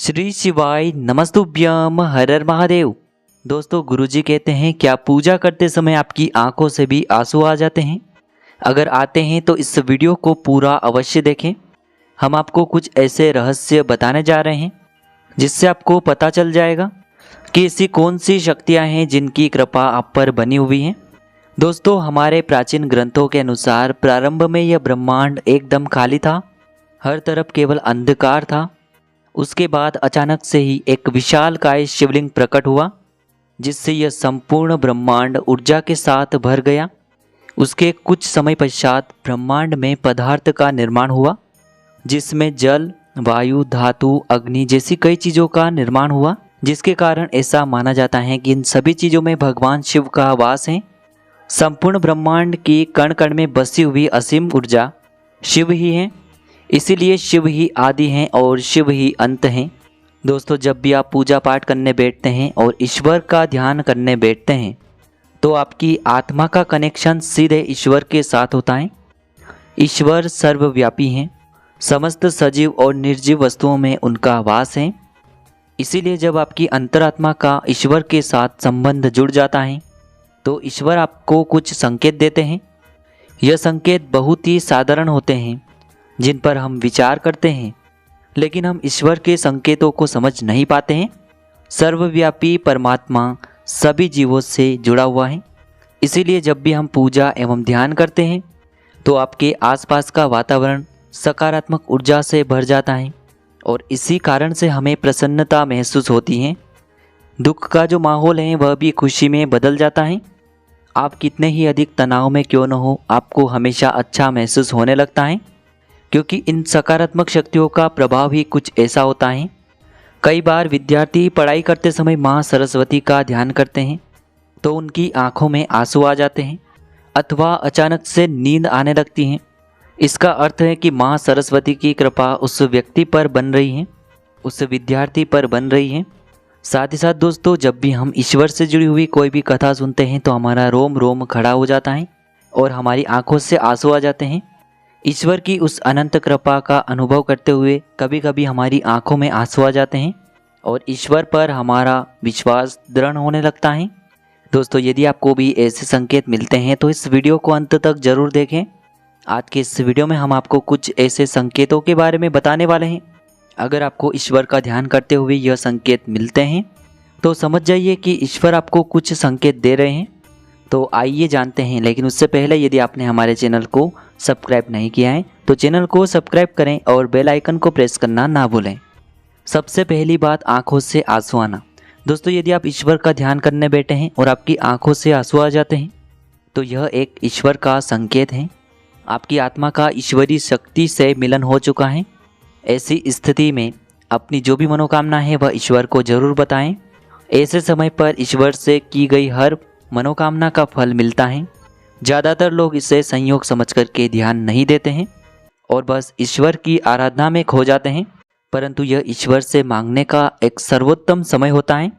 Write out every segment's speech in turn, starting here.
श्री शिवाय नमस्तुभ्यम हर हर महादेव। दोस्तों, गुरुजी कहते हैं क्या पूजा करते समय आपकी आंखों से भी आंसू आ जाते हैं? अगर आते हैं तो इस वीडियो को पूरा अवश्य देखें। हम आपको कुछ ऐसे रहस्य बताने जा रहे हैं जिससे आपको पता चल जाएगा कि ऐसी कौन सी शक्तियां हैं जिनकी कृपा आप पर बनी हुई है। दोस्तों, हमारे प्राचीन ग्रंथों के अनुसार प्रारंभ में यह ब्रह्मांड एकदम खाली था, हर तरफ केवल अंधकार था। उसके बाद अचानक से ही एक विशालकाय शिवलिंग प्रकट हुआ जिससे यह संपूर्ण ब्रह्मांड ऊर्जा के साथ भर गया। उसके कुछ समय पश्चात ब्रह्मांड में पदार्थ का निर्माण हुआ जिसमें जल, वायु, धातु, अग्नि जैसी कई चीज़ों का निर्माण हुआ, जिसके कारण ऐसा माना जाता है कि इन सभी चीज़ों में भगवान शिव का वास है। संपूर्ण ब्रह्मांड की कण कण में बसी हुई असीम ऊर्जा शिव ही है, इसीलिए शिव ही आदि हैं और शिव ही अंत हैं। दोस्तों, जब भी आप पूजा पाठ करने बैठते हैं और ईश्वर का ध्यान करने बैठते हैं तो आपकी आत्मा का कनेक्शन सीधे ईश्वर के साथ होता है। ईश्वर सर्वव्यापी हैं, समस्त सजीव और निर्जीव वस्तुओं में उनका वास है। इसीलिए जब आपकी अंतरात्मा का ईश्वर के साथ संबंध जुड़ जाता है तो ईश्वर आपको कुछ संकेत देते हैं। यह संकेत बहुत ही साधारण होते हैं जिन पर हम विचार करते हैं, लेकिन हम ईश्वर के संकेतों को समझ नहीं पाते हैं। सर्वव्यापी परमात्मा सभी जीवों से जुड़ा हुआ है, इसीलिए जब भी हम पूजा एवं ध्यान करते हैं तो आपके आसपास का वातावरण सकारात्मक ऊर्जा से भर जाता है और इसी कारण से हमें प्रसन्नता महसूस होती है। दुख का जो माहौल है वह भी खुशी में बदल जाता है। आप कितने ही अधिक तनाव में क्यों न हो, आपको हमेशा अच्छा महसूस होने लगता है, क्योंकि इन सकारात्मक शक्तियों का प्रभाव ही कुछ ऐसा होता है। कई बार विद्यार्थी पढ़ाई करते समय माँ सरस्वती का ध्यान करते हैं तो उनकी आंखों में आंसू आ जाते हैं अथवा अचानक से नींद आने लगती है। इसका अर्थ है कि माँ सरस्वती की कृपा उस व्यक्ति पर बन रही है, उस विद्यार्थी पर बन रही है। साथ ही साथ दोस्तों, जब भी हम ईश्वर से जुड़ी हुई कोई भी कथा सुनते हैं तो हमारा रोम रोम खड़ा हो जाता है और हमारी आंखों से आंसू आ जाते हैं। ईश्वर की उस अनंत कृपा का अनुभव करते हुए कभी कभी हमारी आंखों में आंसू आ जाते हैं और ईश्वर पर हमारा विश्वास दृढ़ होने लगता है। दोस्तों, यदि आपको भी ऐसे संकेत मिलते हैं तो इस वीडियो को अंत तक जरूर देखें। आज के इस वीडियो में हम आपको कुछ ऐसे संकेतों के बारे में बताने वाले हैं। अगर आपको ईश्वर का ध्यान करते हुए यह संकेत मिलते हैं तो समझ जाइए कि ईश्वर आपको कुछ संकेत दे रहे हैं। तो आइए जानते हैं, लेकिन उससे पहले यदि आपने हमारे चैनल को सब्सक्राइब नहीं किया है तो चैनल को सब्सक्राइब करें और बेल आइकन को प्रेस करना ना भूलें। सबसे पहली बात, आंखों से आंसू आना। दोस्तों, यदि आप ईश्वर का ध्यान करने बैठे हैं और आपकी आंखों से आंसू आ जाते हैं तो यह एक ईश्वर का संकेत है। आपकी आत्मा का ईश्वरीय शक्ति से मिलन हो चुका है। ऐसी स्थिति में अपनी जो भी मनोकामना है वह ईश्वर को जरूर बताएं। ऐसे समय पर ईश्वर से की गई हर मनोकामना का फल मिलता है। ज़्यादातर लोग इसे संयोग समझ कर के ध्यान नहीं देते हैं और बस ईश्वर की आराधना में खो जाते हैं, परंतु यह ईश्वर से मांगने का एक सर्वोत्तम समय होता है।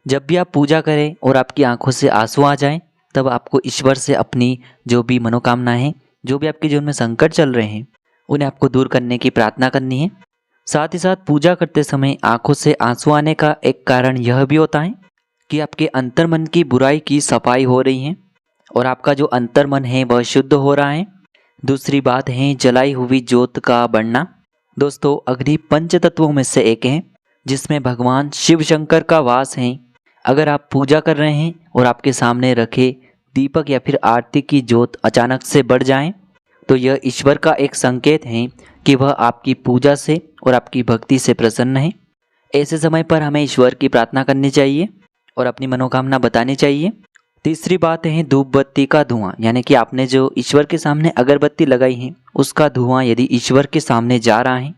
जब भी आप पूजा करें और आपकी आंखों से आंसू आ जाएं, तब आपको ईश्वर से अपनी जो भी मनोकामना है, जो भी आपके जीवन में संकट चल रहे हैं, उन्हें आपको दूर करने की प्रार्थना करनी है। साथ ही साथ पूजा करते समय आंखों से आंसू आने का एक कारण यह भी होता है कि आपके अंतर्मन की बुराई की सफाई हो रही है और आपका जो अंतर्मन है वह शुद्ध हो रहा है। दूसरी बात है जलाई हुई ज्योत का बढ़ना। दोस्तों, अग्नि पंच तत्वों में से एक है जिसमें भगवान शिव शंकर का वास है। अगर आप पूजा कर रहे हैं और आपके सामने रखे दीपक या फिर आरती की ज्योत अचानक से बढ़ जाए तो यह ईश्वर का एक संकेत है कि वह आपकी पूजा से और आपकी भक्ति से प्रसन्न है। ऐसे समय पर हमें ईश्वर की प्रार्थना करनी चाहिए और अपनी मनोकामना बतानी चाहिए। तीसरी बात है धूप बत्ती का धुआं, यानी कि आपने जो ईश्वर के सामने अगरबत्ती लगाई है उसका धुआं यदि ईश्वर के सामने जा रहा है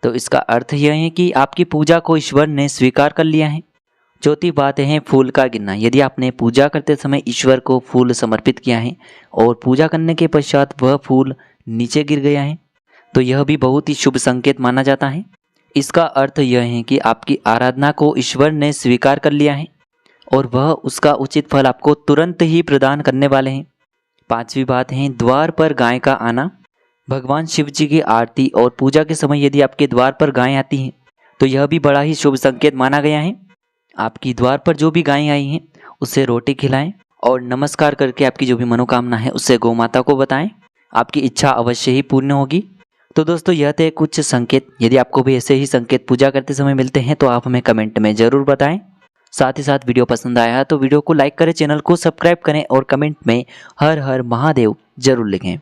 तो इसका अर्थ यह है कि आपकी पूजा को ईश्वर ने स्वीकार कर लिया है। चौथी बात है फूल का गिरना। यदि आपने पूजा करते समय ईश्वर को फूल समर्पित किया है और पूजा करने के पश्चात वह फूल नीचे गिर गया है तो यह भी बहुत ही शुभ संकेत माना जाता है। इसका अर्थ यह है कि आपकी आराधना को ईश्वर ने स्वीकार कर लिया है और वह उसका उचित फल आपको तुरंत ही प्रदान करने वाले हैं। पांचवी बात है द्वार पर गाय का आना। भगवान शिव जी की आरती और पूजा के समय यदि आपके द्वार पर गाय आती हैं तो यह भी बड़ा ही शुभ संकेत माना गया है। आपकी द्वार पर जो भी गायें आई हैं उससे रोटी खिलाएं और नमस्कार करके आपकी जो भी मनोकामना है उससे गौ माता को बताएं। आपकी इच्छा अवश्य ही पूर्ण होगी। तो दोस्तों यह थे कुछ संकेत। यदि आपको भी ऐसे ही संकेत पूजा करते समय मिलते हैं तो आप हमें कमेंट में ज़रूर बताएं। साथ ही साथ वीडियो पसंद आया तो वीडियो को लाइक करें, चैनल को सब्सक्राइब करें और कमेंट में हर हर महादेव जरूर लिखें।